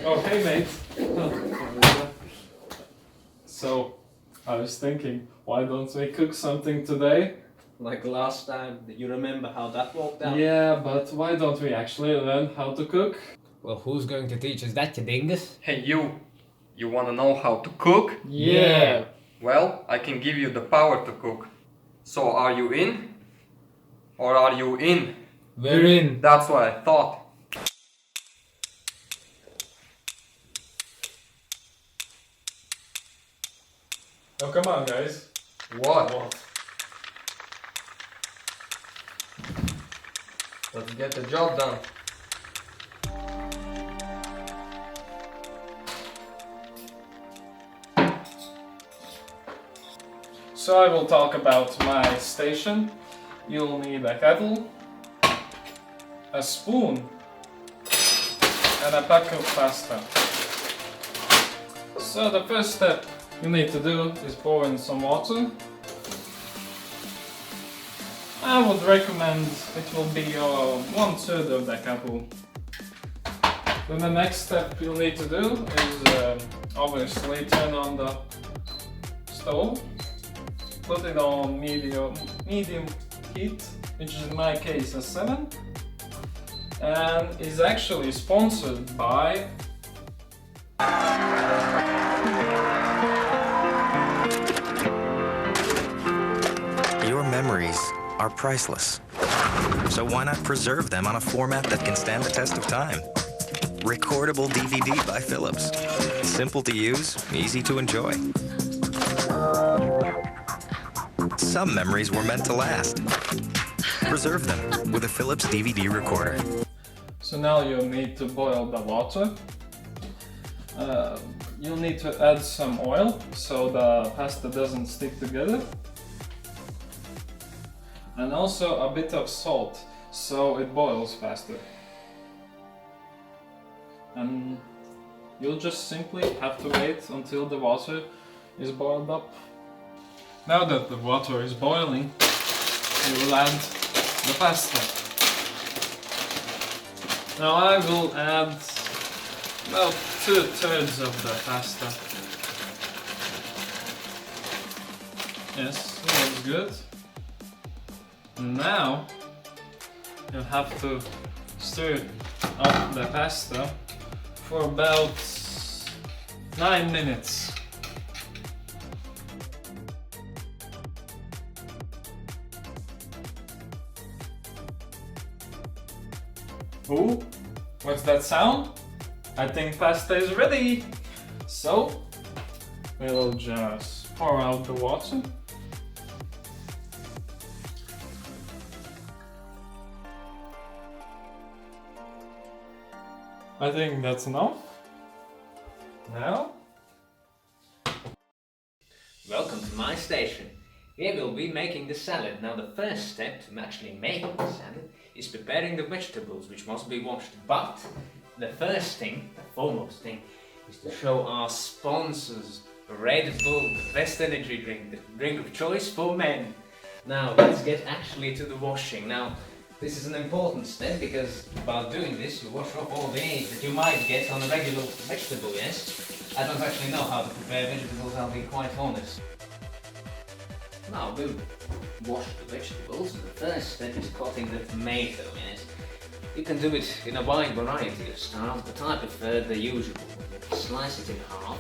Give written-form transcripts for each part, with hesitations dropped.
Oh, hey mate. So, I was thinking, why don't we cook something today? Like last time, you remember how that worked out? Yeah, but why don't we actually learn how to cook? Well, who's going to teach us that, you dingus? Hey you! You wanna know how to cook? Yeah. Well, I can give you the power to cook. So are you in? Or are you in? We're in. That's what I thought. Oh, come on, guys. What? Let's get the job done. So I will talk about my station. You'll need a kettle, a spoon, and a pack of pasta. So the first step you need to do is pour in some water. I would recommend it will be 1/3 of the kettle. Then the next step you'll need to do is obviously turn on the stove. Put it on medium heat, which is in my case a 7, and is actually sponsored by Your memories are priceless. So why not preserve them on a format that can stand the test of time? Recordable DVD by Philips. Simple to use, easy to enjoy. Some memories were meant to last. Preserve them with a Philips DVD recorder. So now you need to boil the water. You'll need to add some oil so the pasta doesn't stick together. And also a bit of salt so it boils faster. And you'll just simply have to wait until the water is boiled up. Now that the water is boiling, you will add the pasta. Now I will add about 2/3 of the pasta. Yes, that's good. Now you have to stir up the pasta for about 9 minutes. Ooh, what's that sound? I think pasta is ready. So we'll just pour out the water. I think that's enough. Now, Welcome to my station. Here we'll be making the salad. Now the first step to actually making the salad is preparing the vegetables, which must be washed. But the first thing, the foremost thing, is to show our sponsors Red Bull, the best energy drink, the drink of choice for men. Now let's get actually to the washing. Now this is an important step because while doing this you wash off all the aids that you might get on a regular vegetable, yes? I don't actually know how to prepare vegetables, I'll be quite honest. Now we'll wash the vegetables. The first step is cutting the tomato, yes? You can do it in a wide variety of styles, but I prefer the usual. You slice it in half.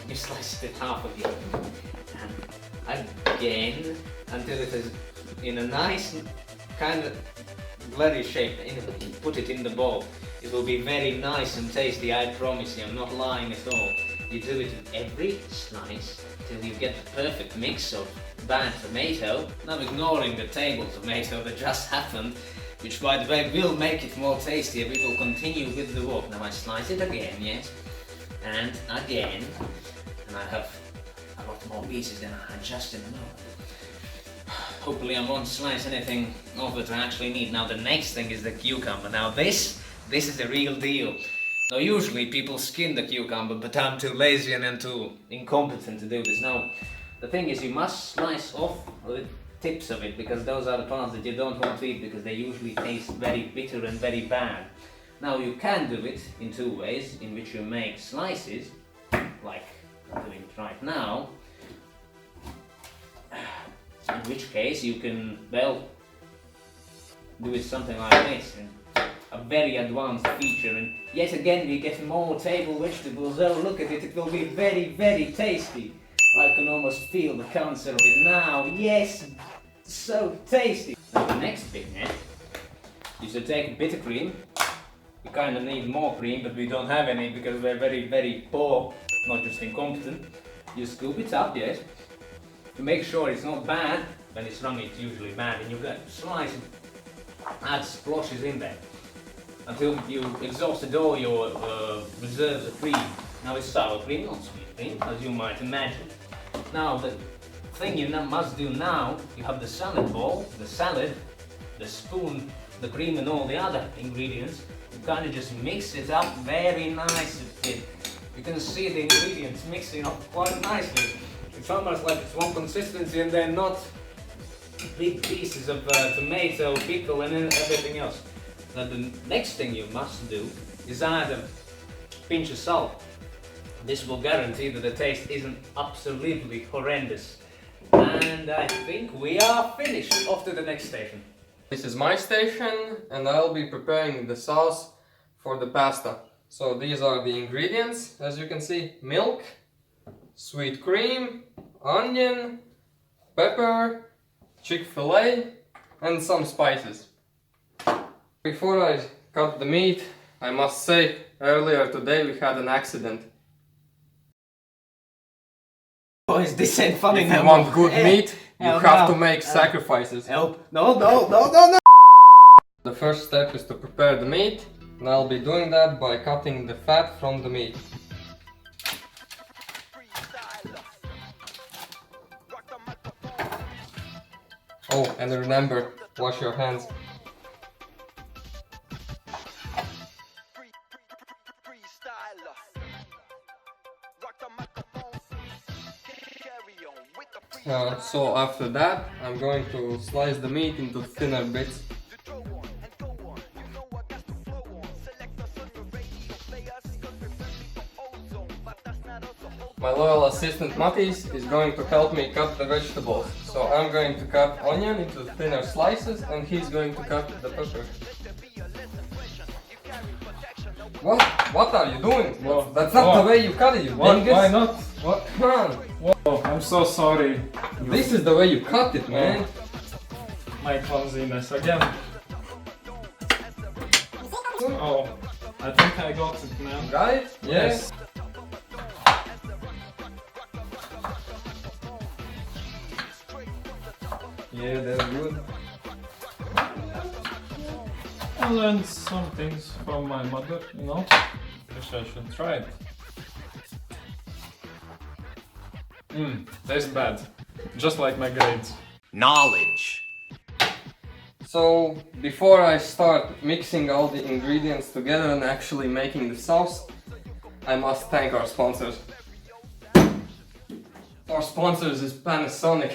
You slice it in half again. And again, until it is in a nice kind of blurry shape. Anyway, you put it in the bowl. It will be very nice and tasty, I promise you, I'm not lying at all. You do it in every slice till you get the perfect mix of bad tomato. Now ignoring the table tomato that just happened, which by the way will make it more tasty. We will continue with the work. Now I slice it again, yes, and again, and I have a lot more pieces than I had just in the moment. Hopefully I won't slice anything of it I actually need. Now the next thing is the cucumber. Now this is the real deal. Now usually people skin the cucumber, but I'm too lazy and too incompetent to do this. Now the thing is you must slice off the tips of it because those are the parts that you don't want to eat because they usually taste very bitter and very bad. Now you can do it in two ways, in which you make slices, like I'm doing it right now, in which case you can, well, do it something like this, and a very advanced feature, and yet again we get more table vegetables. Oh, look at it, it will be very, very tasty. I can almost feel the cancer of it now. Yes, so tasty. Now the next big net is to take a bit of cream. We kind of need more cream, but we don't have any because we're very, very poor, not just incompetent. You scoop it up, yes, to make sure it's not bad. When it's wrong, it's usually bad, and you can slice it, add splashes in there until you exhausted all your reserves of cream. Now it's sour cream, not sweet cream, as you might imagine. Now the thing you must do now, you have the salad bowl, the salad, the spoon, the cream and all the other ingredients. You kind of just mix it up very nicely. You can see the ingredients mixing up quite nicely. It's almost like it's one consistency and they're not big pieces of tomato, pickle and everything else. Now the next thing you must do is add a pinch of salt. This will guarantee that the taste isn't absolutely horrendous. And I think we are finished. Off to the next station. This is my station and I'll be preparing the sauce for the pasta. So these are the ingredients, as you can see: milk, sweet cream, onion, pepper, Chick-fil-A and some spices. Before I cut the meat, I must say, earlier today we had an accident. Boys, this ain't funny If no you want more. good meat, you Hell have no. to make sacrifices. Help! No, no, no, no, no! The first step is to prepare the meat, and I'll be doing that by cutting the fat from the meat. Oh, and remember, wash your hands. So after that, I'm going to slice the meat into thinner bits. My loyal assistant Matis is going to help me cut the vegetables. So I'm going to cut onion into thinner slices and he's going to cut the pepper. What? What are you doing? Whoa. That's not Whoa. the way you cut it, you What? dingus. Why not? What? Come on. Whoa, I'm so sorry. This is the way you cut it, man. My clumsiness again. Oh, I think I got it now. Right? Yes. Yeah, that's good. I learned some things from my mother, you know. Wish I should try it. Tastes bad. Just like my grades. Knowledge. So, before I start mixing all the ingredients together and actually making the sauce, I must thank our sponsors. Our sponsors is Panasonic.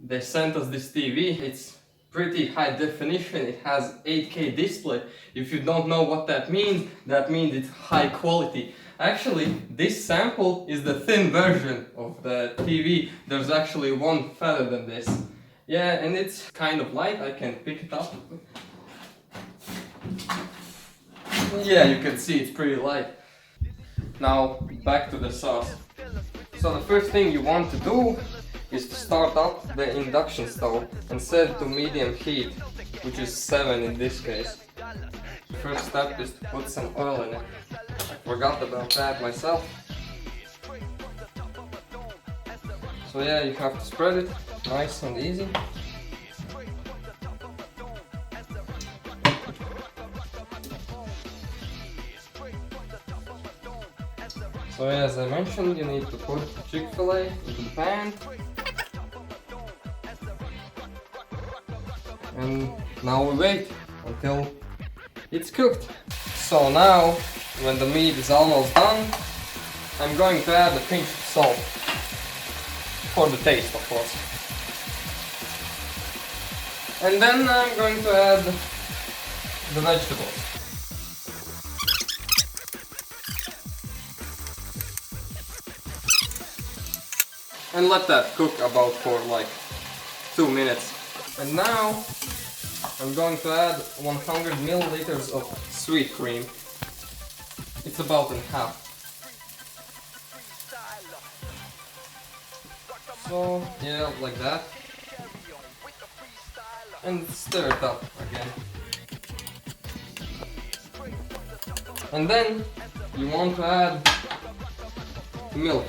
They sent us this TV. It's pretty high definition. It has 8K display. If you don't know what that means it's high quality. Actually, this sample is the thin version of the TV. There's actually one fatter than this. Yeah, and it's kind of light. I can pick it up. Yeah, you can see it's pretty light. Now, back to the sauce. So the first thing you want to do is to start up the induction stove and set it to medium heat, which is 7 in this case. The first step is to put some oil in it. I forgot about that myself. So yeah, you have to spread it nice and easy. So yeah, as I mentioned, you need to put Chick-fil-A into the pan. And now we wait until it's cooked. So now, when the meat is almost done, I'm going to add a pinch of salt. For the taste, of course. And then I'm going to add the vegetables. and let that cook about for like 2 minutes. And now I'm going to add 100 milliliters of sweet cream. It's about in half. So yeah, like that. And stir it up again. And then you want to add milk.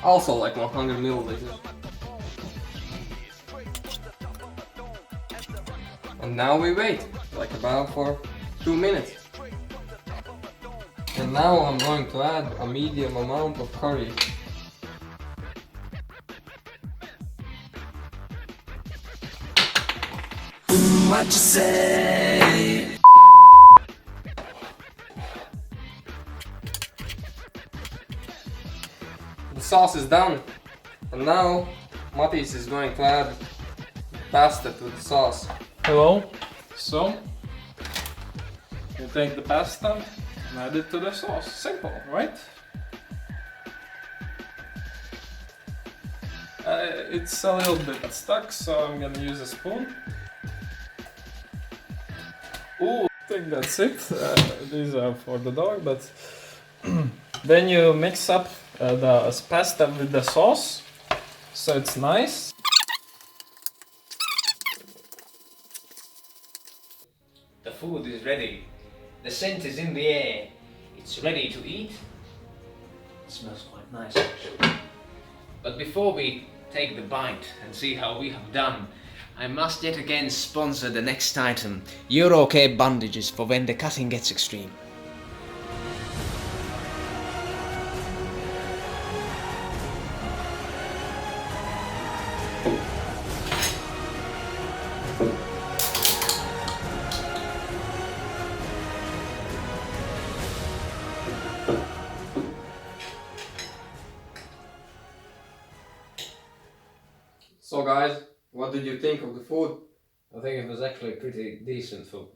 Also like 100 milliliters. And now we wait, like about for 2 minutes. And now I'm going to add a medium amount of curry. What you say? The sauce is done. And now Mattis is going to add pasta to the sauce. Hello. So you take the pasta and add it to the sauce. Simple, right? It's a little bit stuck, so I'm gonna use a spoon. Ooh, I think that's it. These are for the dog, but then you mix up the pasta with the sauce, so it's nice. The food is ready. The scent is in the air. It's ready to eat. It smells quite nice actually. But before we take the bite and see how we have done, I must yet again sponsor the next item. Eurocare bandages for when the cutting gets extreme. So guys, what did you think of the food? I think it was actually pretty decent for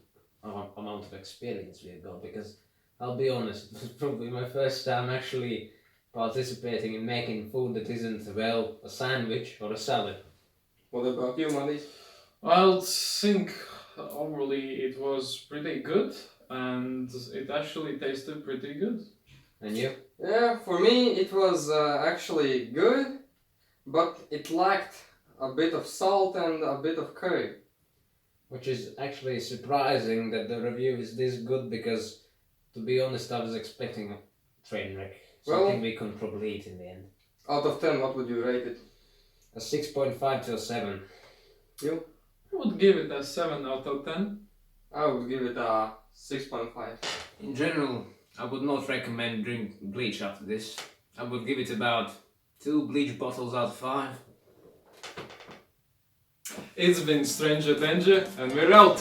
our amount of experience we have got, because I'll be honest, it was probably my first time actually participating in making food that isn't, well, a sandwich or a salad. What about you, Mattis? I think overally it was pretty good, and it actually tasted pretty good. And you? Yeah, for me it was actually good, but it lacked a bit of salt and a bit of curry. Which is actually surprising that the review is this good, because, to be honest, I was expecting a train wreck. Something we couldn't probably eat in the end. Out of 10, what would you rate it? A 6.5 to a 7. You? I would give it a 7 out of 10. I would give it a 6.5. In general, I would not recommend drink bleach after this. I would give it about 2 bleach bottles out of 5. It's been Stranger Danger, and we're out!